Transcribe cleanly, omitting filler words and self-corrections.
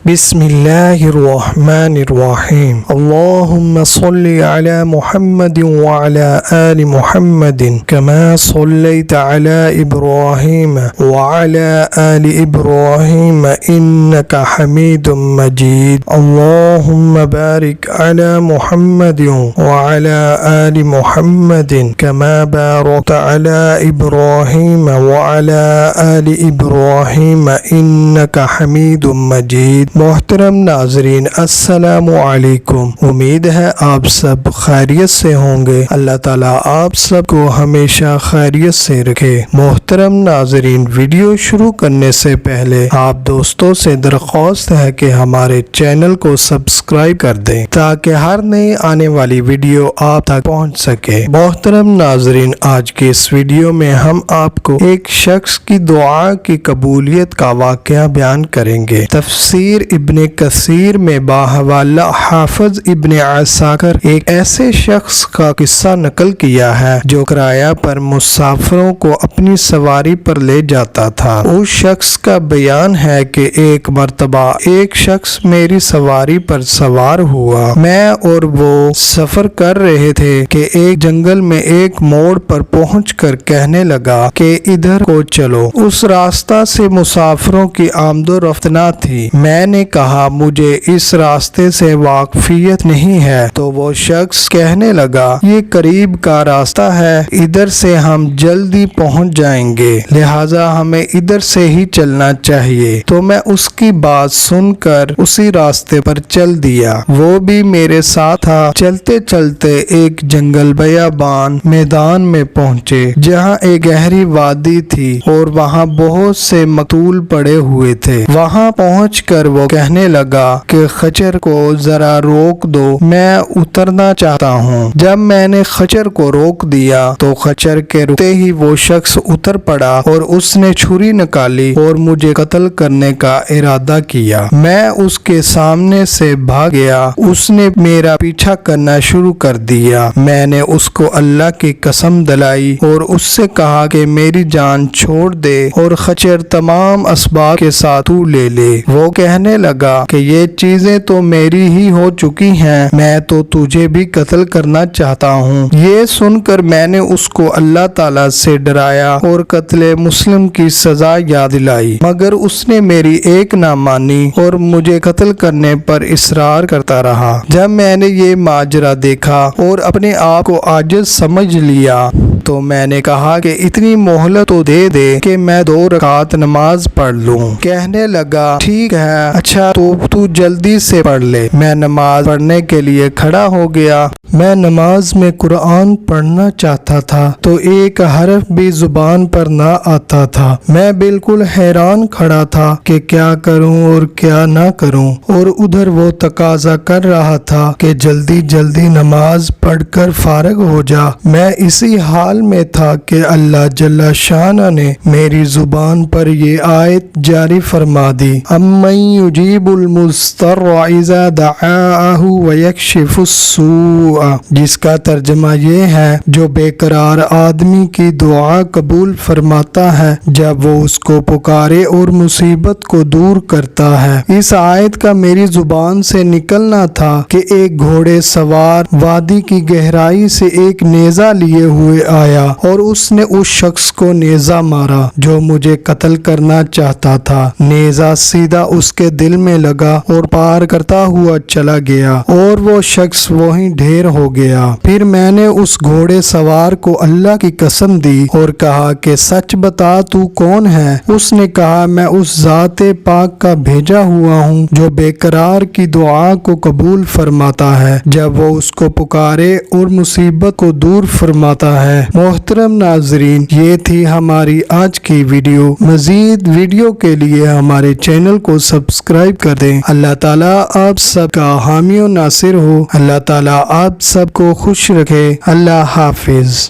بسم اللہ الرحمن الرحیم اللہم صلی علی محمد وعلی آل محمد كما صلیت علی ابراہیم وعلی آل ابراہیم انک حمید مجید اللہم بارک علی محمد وعلی آل محمد كما بارکت علی ابراہیم وعلی آل ابراہیم انک حمید مجید۔ محترم ناظرین السلام علیکم، امید ہے آپ سب خیریت سے ہوں گے۔ اللہ تعالیٰ آپ سب کو ہمیشہ خیریت سے رکھے۔ محترم ناظرین، ویڈیو شروع کرنے سے پہلے آپ دوستوں سے درخواست ہے کہ ہمارے چینل کو سبسکرائب کر دیں تاکہ ہر نئی آنے والی ویڈیو آپ تک پہنچ سکے۔ محترم ناظرین، آج کے اس ویڈیو میں ہم آپ کو ایک شخص کی دعا کی قبولیت کا واقعہ بیان کریں گے۔ تفسیر ابن کثیر میں باحوالہ حافظ ابن عساکر ایک ایسے شخص کا قصہ نقل کیا ہے جو کرایہ پر مسافروں کو اپنی سواری پر لے جاتا تھا۔ اس شخص کا بیان ہے کہ ایک مرتبہ ایک شخص میری سواری پر سوار ہوا۔ میں اور وہ سفر کر رہے تھے کہ ایک جنگل میں ایک موڑ پر پہنچ کر کہنے لگا کہ ادھر کو چلو۔ اس راستہ سے مسافروں کی آمد و رفت نہ تھی۔ میں نے کہا مجھے اس راستے سے واقفیت نہیں ہے، تو وہ شخص کہنے لگا یہ قریب کا راستہ ہے، ادھر سے ہم جلدی پہنچ جائیں گے، لہٰذا ہمیں ادھر سے ہی چلنا چاہیے۔ تو میں اس کی بات سن کر اسی راستے پر چل دیا، وہ بھی میرے ساتھ تھا۔ چلتے چلتے ایک جنگل بیابان میدان میں پہنچے جہاں ایک گہری وادی تھی اور وہاں بہت سے مقتول پڑے ہوئے تھے۔ وہاں پہنچ کر وہ کہنے لگا کہ خچر کو ذرا روک دو، میں اترنا چاہتا ہوں۔ جب میں نے خچر کو روک دیا تو خچر کے رکتے ہی وہ شخص اتر پڑا اور اس نے چھری نکالی اور مجھے قتل کرنے کا ارادہ کیا۔ میں اس کے سامنے سے بھاگ گیا، اس نے میرا پیچھا کرنا شروع کر دیا۔ میں نے اس کو اللہ کی قسم دلائی اور اس سے کہا کہ میری جان چھوڑ دے اور خچر تمام اسباب کے ساتھ تو لے لے۔ وہ کہنے لگا کہ یہ چیزیں تو میری ہی ہو چکی ہیں، میں تو تجھے بھی قتل کرنا چاہتا ہوں۔ یہ سن کر میں نے اس کو اللہ تعالیٰ سے ڈرایا اور قتل مسلم کی سزا یاد دلائی، مگر اس نے میری ایک نہ مانی اور مجھے قتل کرنے پر اصرار کرتا رہا۔ جب میں نے یہ ماجرا دیکھا اور اپنے آپ کو عاجز سمجھ لیا تو میں نے کہا کہ اتنی مہلت تو دے دے کہ میں 2 رکعت نماز پڑھ لوں۔ کہنے لگا ٹھیک ہے، اچھا تو جلدی سے پڑھ لے۔ میں نماز پڑھنے کے لیے کھڑا ہو گیا۔ میں نماز میں قرآن پڑھنا چاہتا تھا تو ایک حرف بھی زبان پر نہ آتا تھا۔ میں بالکل حیران کھڑا تھا کہ کیا کروں اور کیا نہ کروں، اور ادھر وہ تقاضا کر رہا تھا کہ جلدی جلدی نماز پڑھ کر فارغ ہو جا۔ میں اسی حال میں تھا کہ اللہ جل شانہ نے میری زبان پر یہ آیت جاری فرما دی، امن یجیب المضطر اذا دعاہ ویکشف السوء، جس کا ترجمہ یہ ہے جو بے قرار آدمی کی دعا قبول فرماتا ہے جب وہ اس کو پکارے اور مصیبت کو دور کرتا ہے۔ اس آیت کا میری زبان سے نکلنا تھا کہ ایک گھوڑے سوار وادی کی گہرائی سے ایک نیزہ لیے ہوئے آیا اور اس نے اس شخص کو نیزہ مارا جو مجھے قتل کرنا چاہتا تھا۔ نیزہ سیدھا اس کے دل میں لگا اور پار کرتا ہوا چلا گیا اور وہ شخص وہیں ڈھیر ہو گیا۔ پھر میں نے اس گھوڑے سوار کو اللہ کی قسم دی اور کہا کہ سچ بتا تو کون ہے؟ اس نے کہا میں اس ذات پاک کا بھیجا ہوا ہوں جو بے قرار کی دعا کو قبول فرماتا ہے جب وہ اس کو پکارے اور مصیبت کو دور فرماتا ہے۔ محترم ناظرین، یہ تھی ہماری آج کی ویڈیو۔ مزید ویڈیو کے لیے ہمارے چینل کو سبسکرائب کر دیں۔ اللہ تعالیٰ آپ سب کا حامی و ناصر ہو۔ اللہ تعالیٰ آپ سب کو خوش رکھے۔ اللہ حافظ۔